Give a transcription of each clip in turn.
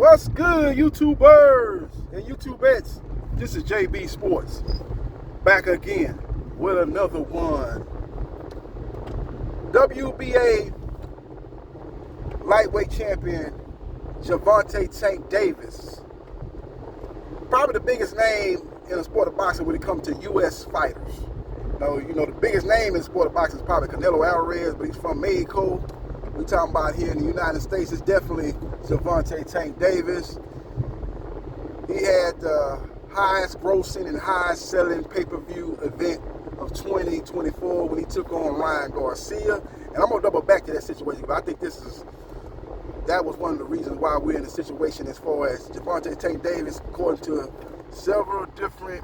What's good, YouTubers and YouTubettes? This is JB Sports, back again with another one. WBA lightweight champion Gervonta Tank Davis, probably the biggest name in the sport of boxing when it comes to U.S. fighters. The biggest name in the sport of boxing is probably Canelo Alvarez, but he's from Mexico. We're talking about here in the United States, it's definitely Gervonta Tank Davis. He had the highest grossing and highest selling pay-per-view event of 2024 when he took on Ryan Garcia. And I'm going to double back to that situation, but I think that was one of the reasons why we're in the situation as far as Gervonta Tank Davis, according to several different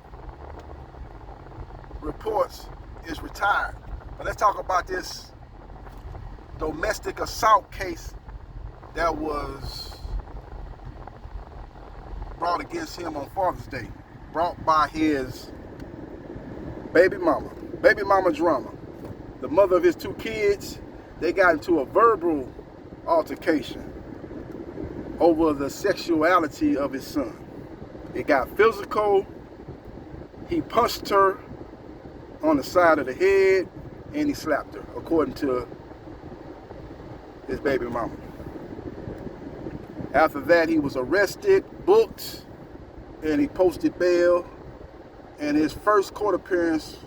reports, is retired. But let's talk about this domestic assault case that was brought against him on Father's Day, brought by his baby mama drama. The mother of his two kids, they got into a verbal altercation over the sexuality of his son. It got physical. He punched her on the side of the head and he slapped her, according to his baby mama. After that, he was arrested, booked, and he posted bail. And his first court appearance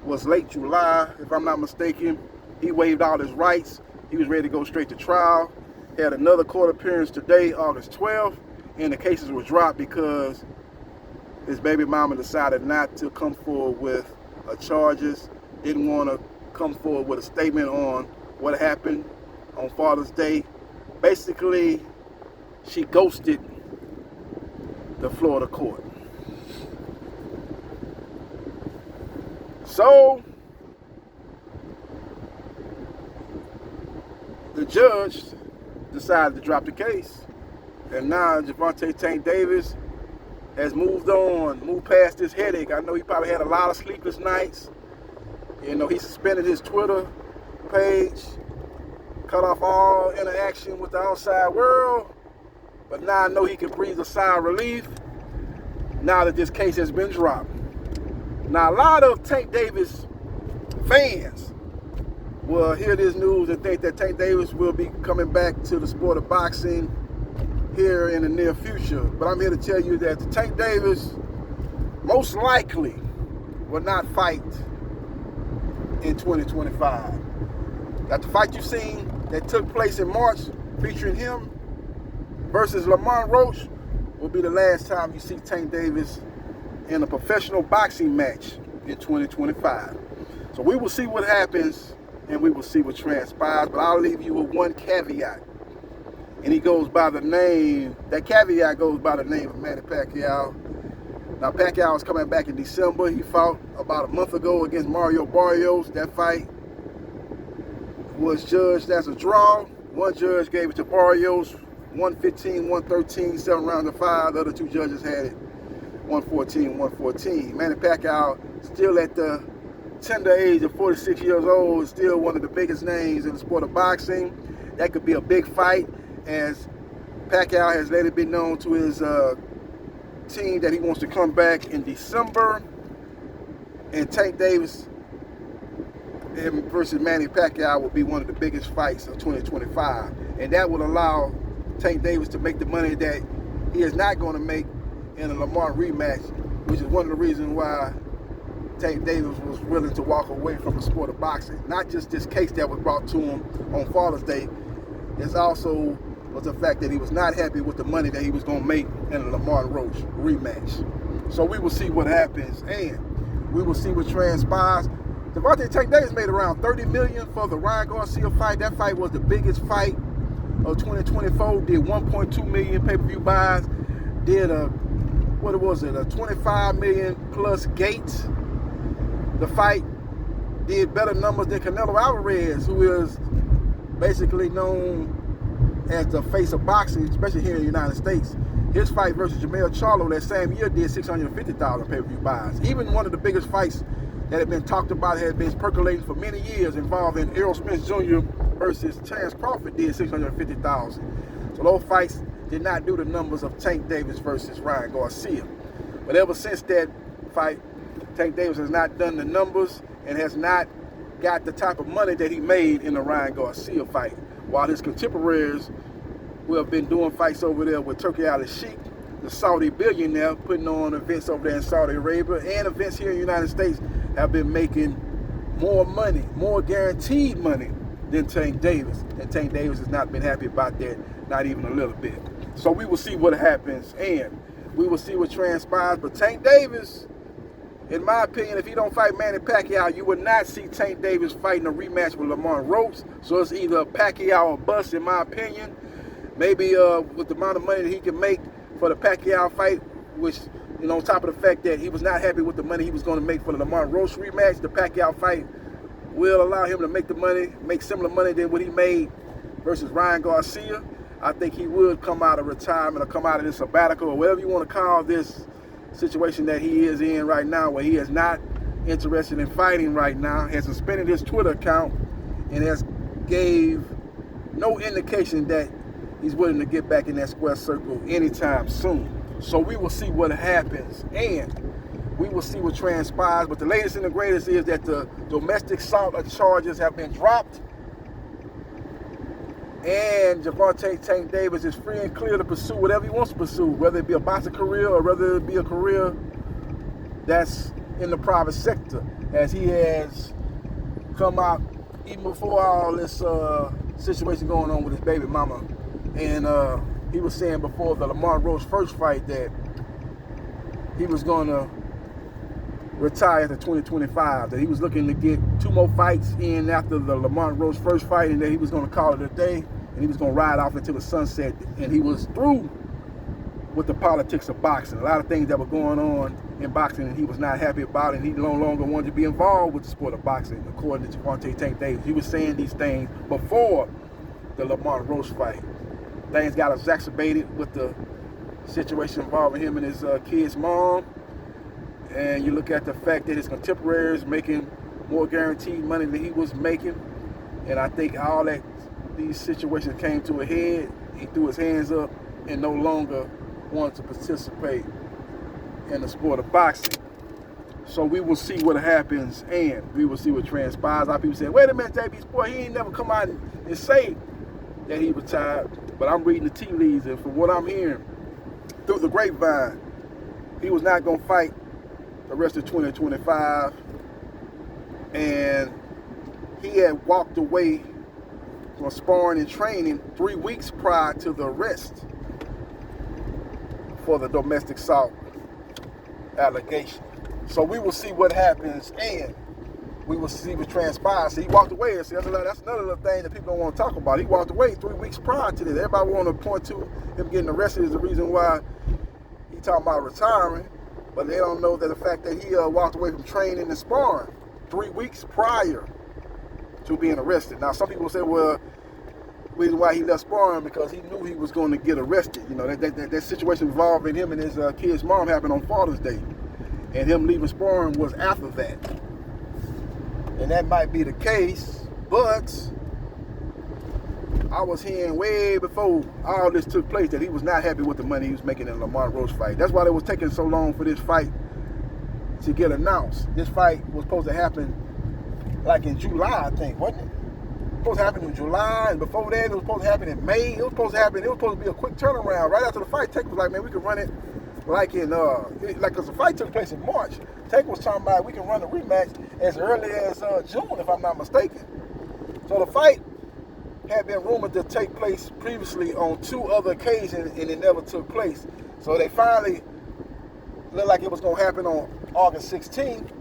was late July, if I'm not mistaken. He waived all his rights. He was ready to go straight to trial. He had another court appearance today, August 12th, and the cases were dropped because his baby mama decided not to come forward with charges, didn't want to come forward with a statement on what happened on Father's Day. Basically, she ghosted the Florida court. So, the judge decided to drop the case. And now Gervonta Tank Davis has moved past this headache. I know he probably had a lot of sleepless nights. He suspended his Twitter page, cut off all interaction with the outside world. But now I know he can breathe a sigh of relief now that this case has been dropped. Now, a lot of Tank Davis fans will hear this news and think that Tank Davis will be coming back to the sport of boxing here in the near future. But I'm here to tell you that Tank Davis most likely will not fight in 2025. That the fight you've seen that took place in March featuring him versus Lamont Roach will be the last time you see Tank Davis in a professional boxing match in 2025. So we will see what happens and we will see what transpires, but I'll leave you with one caveat. And that caveat goes by the name of Manny Pacquiao. Now, Pacquiao is coming back in December. He fought about a month ago against Mario Barrios. That fight was judged as a draw. One judge gave it to Barrios, 115, 113, 7 rounds to 5. The other two judges had it 114, 114. Manny Pacquiao, still at the tender age of 46 years old, is still one of the biggest names in the sport of boxing. That could be a big fight, as Pacquiao has let it be known to his team that he wants to come back in December. And Tank Davis versus Manny Pacquiao will be one of the biggest fights of 2025. And that will allow Tank Davis to make the money that he is not going to make in a Lamont rematch, which is one of the reasons why Tank Davis was willing to walk away from the sport of boxing. Not just this case that was brought to him on Father's Day, it's also was the fact that he was not happy with the money that he was going to make in a Lamont Roach rematch. So we will see what happens, and we will see what transpires. Gervonta Tank Davis made around $30 million for the Ryan Garcia fight. That fight was the biggest fight of 2024. Did 1.2 million pay-per-view buys. Did a 25 million plus gate. The fight did better numbers than Canelo Alvarez, who is basically known as the face of boxing, especially here in the United States. His fight versus Jermell Charlo that same year did 650,000 pay-per-view buys. Even one of the biggest fights that had been talked about, had been percolating for many years, involving Errol Spence Jr. versus Terence Crawford, did 650,000. So those fights did not do the numbers of Tank Davis versus Ryan Garcia. But ever since that fight, Tank Davis has not done the numbers and has not got the type of money that he made in the Ryan Garcia fight, while his contemporaries who have been doing fights over there with Turki Al-Sheikh, the Saudi billionaire, putting on events over there in Saudi Arabia and events here in the United States, have been making more money, more guaranteed money than Tank Davis. And Tank Davis has not been happy about that, not even a little bit. So we will see what happens and we will see what transpires. But Tank Davis, in my opinion, if he don't fight Manny Pacquiao, you would not see Tank Davis fighting a rematch with Lamont Roach. So it's either Pacquiao or bust, in my opinion. Maybe with the amount of money that he can make for the Pacquiao fight, which, you know, on top of the fact that he was not happy with the money he was going to make for the Lamont Roach rematch, the Pacquiao fight will allow him to make the money, make similar money than what he made versus Ryan Garcia. I think he would come out of retirement or come out of this sabbatical or whatever you want to call this situation that he is in right now, where he is not interested in fighting right now, has suspended his Twitter account and has gave no indication that he's willing to get back in that square circle anytime soon. So we will see what happens and we will see what transpires. But the latest and the greatest is that the domestic assault charges have been dropped and Gervonta Tank Davis is free and clear to pursue whatever he wants to pursue, whether it be a boxing career or whether it be a career that's in the private sector, as he has come out even before all this situation going on with his baby mama. And he was saying before the Lamont Roach first fight that he was going to retire after 2025, that he was looking to get 2 more fights in after the Lamont Roach first fight, and that he was going to call it a day, and he was going to ride off until the sunset, and he was through with the politics of boxing. A lot of things that were going on in boxing, and he was not happy about it, and he no longer wanted to be involved with the sport of boxing, according to Gervonta Tank Davis. He was saying these things before the Lamont Roach fight. Things got exacerbated with the situation involving him and his kid's mom. And you look at the fact that his contemporaries making more guaranteed money than he was making. And I think all that these situations came to a head. He threw his hands up and no longer wanted to participate in the sport of boxing. So we will see what happens and we will see what transpires. A lot of people say, wait a minute, JB Sport, he ain't never come out and say that he retired. But I'm reading the tea leaves, and from what I'm hearing through the grapevine, he was not going to fight the rest of 2025, and he had walked away from sparring and training 3 weeks prior to the arrest for the domestic assault allegation. So we will see what happens and we will see what transpires. So he walked away, and see, that's another little thing that people don't want to talk about. He walked away 3 weeks prior to this. Everybody want to point to him getting arrested as the reason why he talking about retiring, but they don't know that the fact that he walked away from training and sparring 3 weeks prior to being arrested. Now, some people say, well, the reason why he left sparring because he knew he was going to get arrested. You know, that situation involving him and his kid's mom happened on Father's Day, and him leaving sparring was after that. And that might be the case, but I was hearing way before all this took place that he was not happy with the money he was making in the Lamont Roach fight. That's why it was taking so long for this fight to get announced. This fight was supposed to happen like in July, I think, wasn't it? It was supposed to happen in July, and before that it was supposed to happen in May. It was supposed to be a quick turnaround. Right after the fight, Tank was like, man, we could run it like in, because the fight took place in March. Tank was talking about we can run the rematch as early as June, if I'm not mistaken. So the fight had been rumored to take place previously on 2 other occasions, and it never took place. So they finally looked like it was going to happen on August 16th,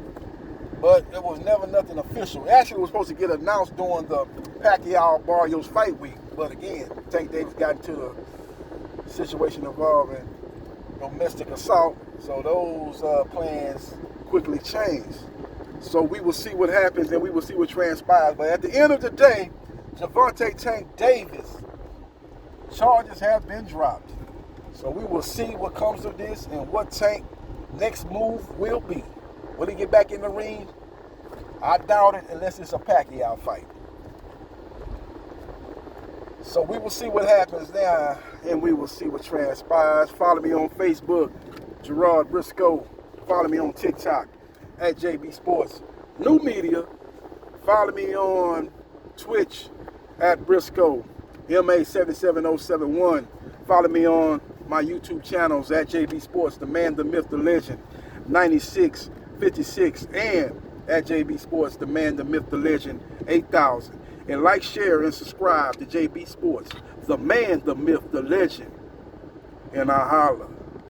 but it was never nothing official. Actually, it was supposed to get announced during the Pacquiao-Barrios fight week, but again, Tank Davis got into the situation involving domestic assault, so those plans quickly changed. So we will see what happens and we will see what transpires. But at the end of the day, Gervonta Tank Davis, charges have been dropped. So we will see what comes of this and what Tank next move will be. Will he get back in the ring? I doubt it unless it's a Pacquiao fight. So we will see what happens now, and we will see what transpires. Follow me on Facebook, Gerard Briscoe. Follow me on TikTok at JB Sports New Media. Follow me on Twitch at Briscoe MA77071. Follow me on my YouTube channels at JB Sports, the man, the myth, the legend, 9656, and at JB Sports, the man, the myth, the legend, 8000. And like, share, and subscribe to JB Sports, the man, the myth, the legend, and I holla.